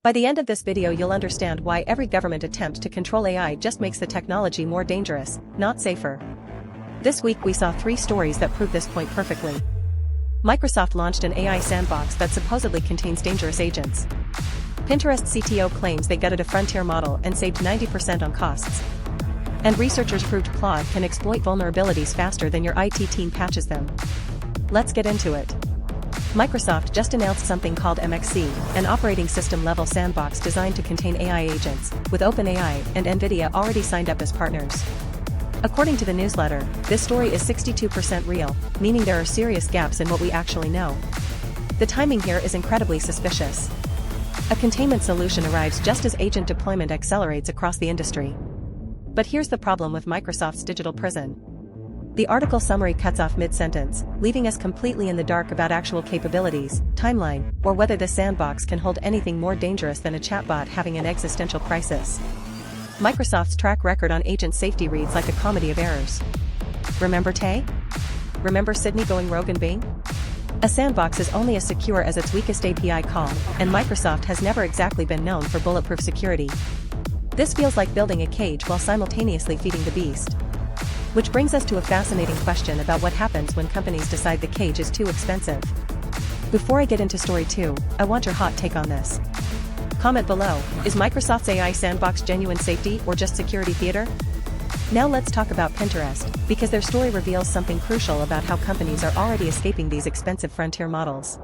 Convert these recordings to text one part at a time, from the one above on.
By the end of this video you'll understand why every government attempt to control AI just makes the technology more dangerous, not safer. This week we saw 3 stories that prove this point perfectly. Microsoft launched an AI sandbox that supposedly contains dangerous agents. Pinterest CTO claims they gutted a frontier model and saved 90% on costs. And researchers proved Claude can exploit vulnerabilities faster than your IT team patches them. Let's get into it. Microsoft just announced something called MXC, an operating system-level sandbox designed to contain AI agents, with OpenAI and NVIDIA already signed up as partners. According to the newsletter, this story is 62% real, meaning there are serious gaps in what we actually know. The timing here is incredibly suspicious. A containment solution arrives just as agent deployment accelerates across the industry. But here's the problem with Microsoft's digital prison. The article summary cuts off mid-sentence, leaving us completely in the dark about actual capabilities, timeline, or whether the sandbox can hold anything more dangerous than a chatbot having an existential crisis. Microsoft's track record on agent safety reads like a comedy of errors. Remember Tay? Remember Sydney going rogue in Bing? A sandbox is only as secure as its weakest API call, and Microsoft has never exactly been known for bulletproof security. This feels like building a cage while simultaneously feeding the beast. Which brings us to a fascinating question about what happens when companies decide the cage is too expensive. Before I get into story 2, I want your hot take on this. Comment below, is Microsoft's AI sandbox genuine safety or just security theater? Now let's talk about Pinterest, because their story reveals something crucial about how companies are already escaping these expensive frontier models.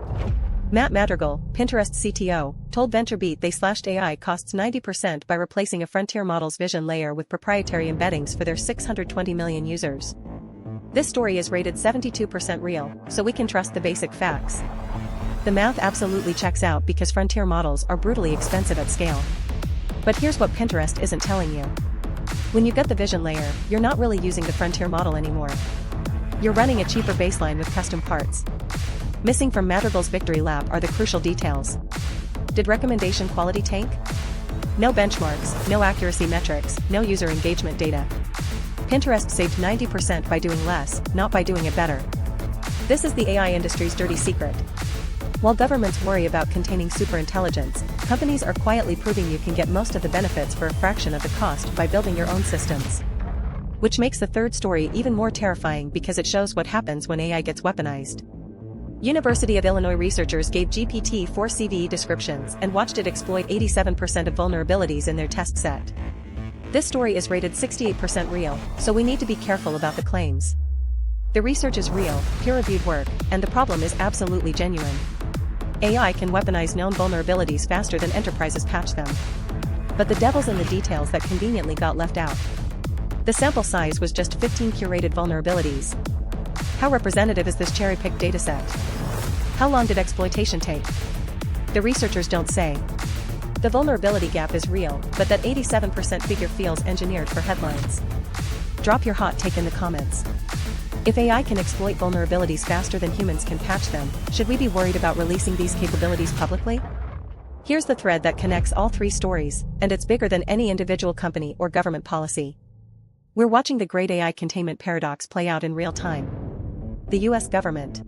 Matt Madrigal, Pinterest CTO, told VentureBeat they slashed AI costs 90% by replacing a frontier model's vision layer with proprietary embeddings for their 620 million users. This story is rated 72% real, so we can trust the basic facts. The math absolutely checks out because frontier models are brutally expensive at scale. But here's what Pinterest isn't telling you. When you get the vision layer, you're not really using the frontier model anymore. You're running a cheaper baseline with custom parts. Missing from Madrigal's victory lap are the crucial details. Did recommendation quality tank? No benchmarks, no accuracy metrics, no user engagement data. Pinterest saved 90% by doing less, not by doing it better. This is the AI industry's dirty secret. While governments worry about containing superintelligence, companies are quietly proving you can get most of the benefits for a fraction of the cost by building your own systems. Which makes the third story even more terrifying because it shows what happens when AI gets weaponized. University of Illinois researchers gave GPT 4 CVE descriptions and watched it exploit 87% of vulnerabilities in their test set. This story is rated 68% real, so we need to be careful about the claims. The research is real, peer-reviewed work, and the problem is absolutely genuine. AI can weaponize known vulnerabilities faster than enterprises patch them. But the devil's in the details that conveniently got left out. The sample size was just 15 curated vulnerabilities. How representative is this cherry-picked dataset? How long did exploitation take? The researchers don't say. The vulnerability gap is real, but that 87% figure feels engineered for headlines. Drop your hot take in the comments. If AI can exploit vulnerabilities faster than humans can patch them, should we be worried about releasing these capabilities publicly? Here's the thread that connects all 3 stories, and it's bigger than any individual company or government policy. We're watching the great AI containment paradox play out in real time. The US government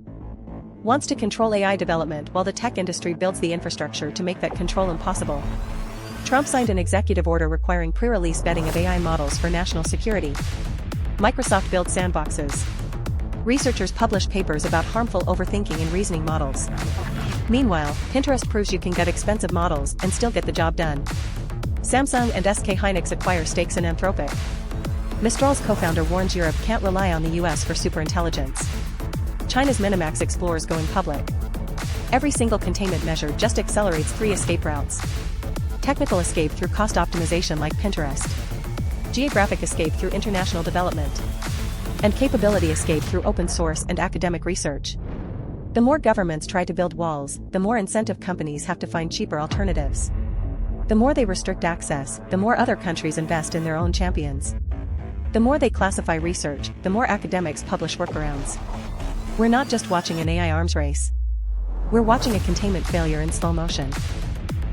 wants to control AI development while the tech industry builds the infrastructure to make that control impossible. Trump signed an executive order requiring pre-release vetting of AI models for national security. Microsoft builds sandboxes. Researchers publish papers about harmful overthinking in reasoning models. Meanwhile, Pinterest proves you can get expensive models and still get the job done. Samsung and SK Hynix acquire stakes in Anthropic. Mistral's co-founder warns Europe can't rely on the US for superintelligence. China's Minimax explores going public. Every single containment measure just accelerates 3 escape routes. Technical escape through cost optimization like Pinterest. Geographic escape through international development. And capability escape through open source and academic research. The more governments try to build walls, the more incentive companies have to find cheaper alternatives. The more they restrict access, the more other countries invest in their own champions. The more they classify research, the more academics publish workarounds. We're not just watching an AI arms race. We're watching a containment failure in slow motion.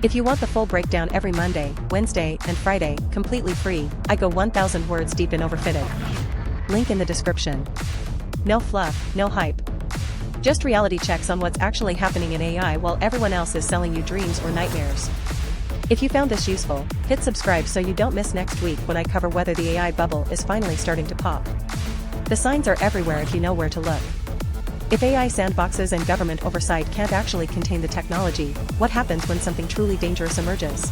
If you want the full breakdown every Monday, Wednesday, and Friday, completely free, I go 1,000 words deep in Overfitted. Link in the description. No fluff, no hype. Just reality checks on what's actually happening in AI while everyone else is selling you dreams or nightmares. If you found this useful, hit subscribe so you don't miss next week when I cover whether the AI bubble is finally starting to pop. The signs are everywhere if you know where to look. If AI sandboxes and government oversight can't actually contain the technology, what happens when something truly dangerous emerges?